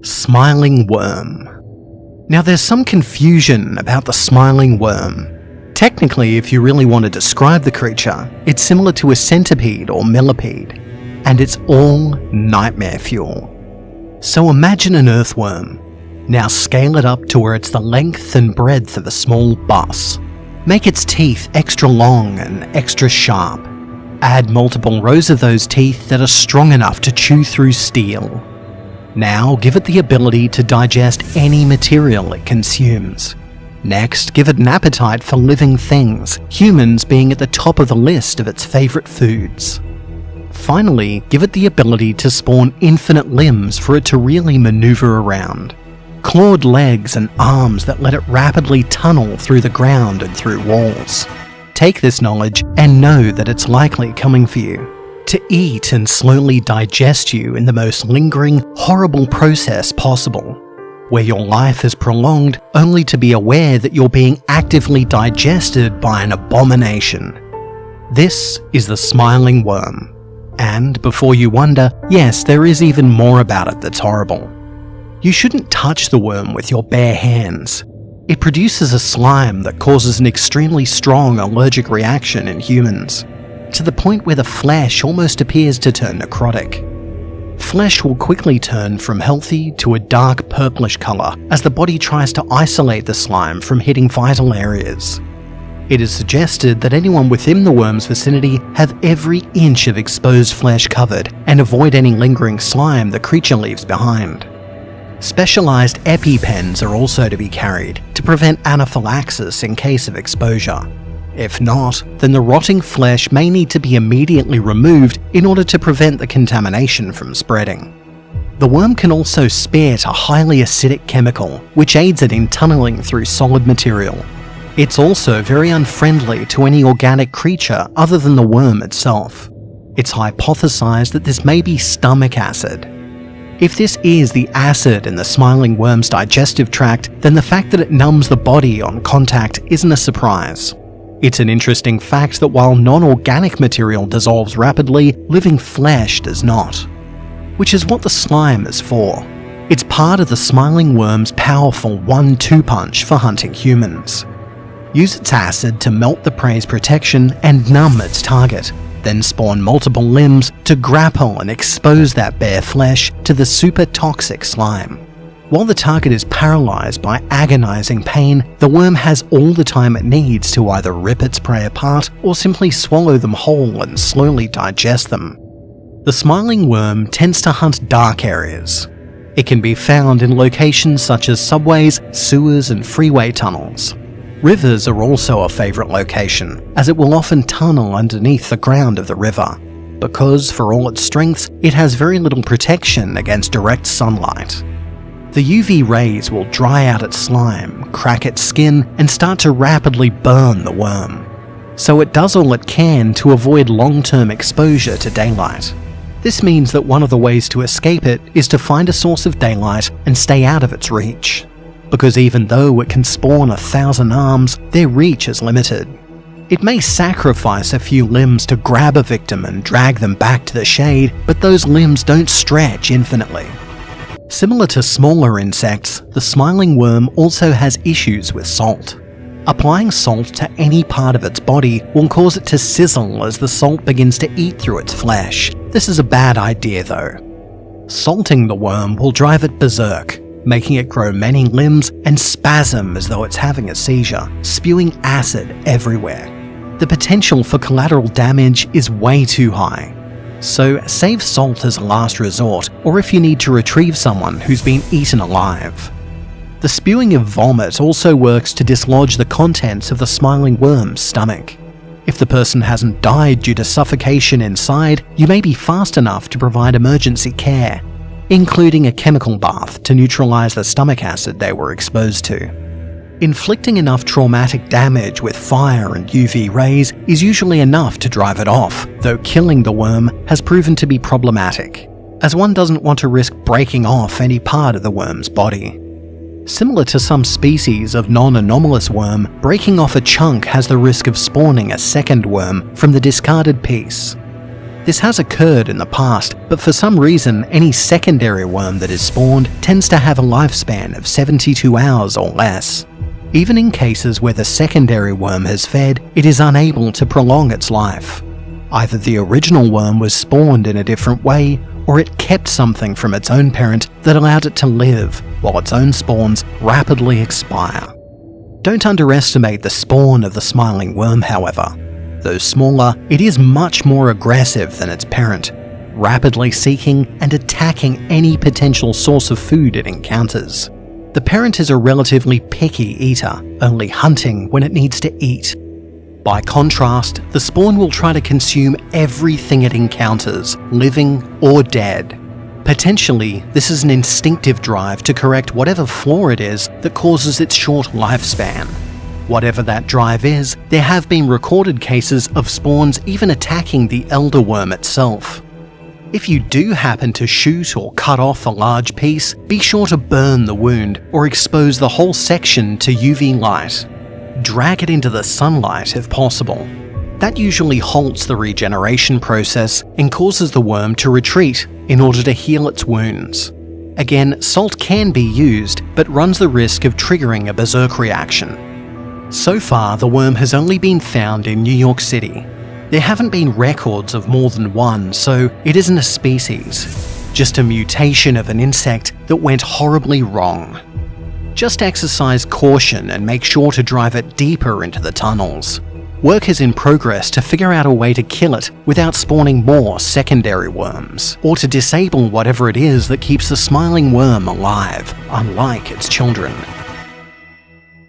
Smiling worm. Now there's some confusion about the smiling worm. Technically, if you really want to describe the creature, it's similar to a centipede or millipede, and it's all nightmare fuel. So imagine an earthworm. Now scale it up to where it's the length and breadth of a small bus. Make its teeth extra long and extra sharp. Add multiple rows of those teeth that are strong enough to chew through steel. Now give it the ability to digest any material it consumes. Next, give it an appetite for living things, humans being at the top of the list of its favourite foods. Finally, give it the ability to spawn infinite limbs for it to really manoeuvre around. Clawed legs and arms that let it rapidly tunnel through the ground and through walls. Take this knowledge and know that it's likely coming for you. To eat and slowly digest you in the most lingering, horrible process possible, where your life is prolonged only to be aware that you're being actively digested by an abomination. This is the smiling worm. And before you wonder, yes, there is even more about it that's horrible. You shouldn't touch the worm with your bare hands. It produces a slime that causes an extremely strong allergic reaction in humans, to the point where the flesh almost appears to turn necrotic. Flesh will quickly turn from healthy to a dark purplish colour as the body tries to isolate the slime from hitting vital areas. It is suggested that anyone within the worm's vicinity have every inch of exposed flesh covered and avoid any lingering slime the creature leaves behind. Specialised EpiPens are also to be carried to prevent anaphylaxis in case of exposure. If not, then the rotting flesh may need to be immediately removed in order to prevent the contamination from spreading. The worm can also spit a highly acidic chemical, which aids it in tunneling through solid material. It's also very unfriendly to any organic creature other than the worm itself. It's hypothesized that this may be stomach acid. If this is the acid in the smiling worm's digestive tract, then the fact that it numbs the body on contact isn't a surprise. It's an interesting fact that while non-organic material dissolves rapidly, living flesh does not. Which is what the slime is for. It's part of the smiling worm's powerful 1-2 punch for hunting humans. Use its acid to melt the prey's protection and numb its target, then spawn multiple limbs to grapple and expose that bare flesh to the super toxic slime. While the target is paralysed by agonising pain, the worm has all the time it needs to either rip its prey apart or simply swallow them whole and slowly digest them. The smiling worm tends to hunt dark areas. It can be found in locations such as subways, sewers and freeway tunnels. Rivers are also a favourite location, as it will often tunnel underneath the ground of the river, because for all its strengths, it has very little protection against direct sunlight. The UV rays will dry out its slime, crack its skin, and start to rapidly burn the worm. So it does all it can to avoid long-term exposure to daylight. This means that one of the ways to escape it is to find a source of daylight and stay out of its reach. Because even though it can spawn 1,000 arms, their reach is limited. It may sacrifice a few limbs to grab a victim and drag them back to the shade, but those limbs don't stretch infinitely. Similar to smaller insects, the smiling worm also has issues with salt. Applying salt to any part of its body will cause it to sizzle as the salt begins to eat through its flesh. This is a bad idea though. Salting the worm will drive it berserk, making it grow many limbs and spasm as though it's having a seizure, spewing acid everywhere. The potential for collateral damage is way too high. So save salt as a last resort, or if you need to retrieve someone who's been eaten alive. The spewing of vomit also works to dislodge the contents of the smiling worm's stomach. If the person hasn't died due to suffocation inside, you may be fast enough to provide emergency care, including a chemical bath to neutralize the stomach acid they were exposed to. Inflicting enough traumatic damage with fire and UV rays is usually enough to drive it off, though killing the worm has proven to be problematic, as one doesn't want to risk breaking off any part of the worm's body. Similar to some species of non-anomalous worm, breaking off a chunk has the risk of spawning a second worm from the discarded piece. This has occurred in the past, but for some reason, any secondary worm that is spawned tends to have a lifespan of 72 hours or less. Even in cases where the secondary worm has fed, it is unable to prolong its life. Either the original worm was spawned in a different way, or it kept something from its own parent that allowed it to live, while its own spawns rapidly expire. Don't underestimate the spawn of the smiling worm, however. Though smaller, it is much more aggressive than its parent, rapidly seeking and attacking any potential source of food it encounters. The parent is a relatively picky eater, only hunting when it needs to eat. By contrast, the spawn will try to consume everything it encounters, living or dead. Potentially, this is an instinctive drive to correct whatever flaw it is that causes its short lifespan. Whatever that drive is, there have been recorded cases of spawns even attacking the elder worm itself. If you do happen to shoot or cut off a large piece, be sure to burn the wound or expose the whole section to UV light. Drag it into the sunlight if possible. That usually halts the regeneration process and causes the worm to retreat in order to heal its wounds. Again, salt can be used, but runs the risk of triggering a berserk reaction. So far, the worm has only been found in New York City. There haven't been records of more than one, so it isn't a species, just a mutation of an insect that went horribly wrong. Just exercise caution and make sure to drive it deeper into the tunnels. Work is in progress to figure out a way to kill it without spawning more secondary worms, or to disable whatever it is that keeps the smiling worm alive, unlike its children.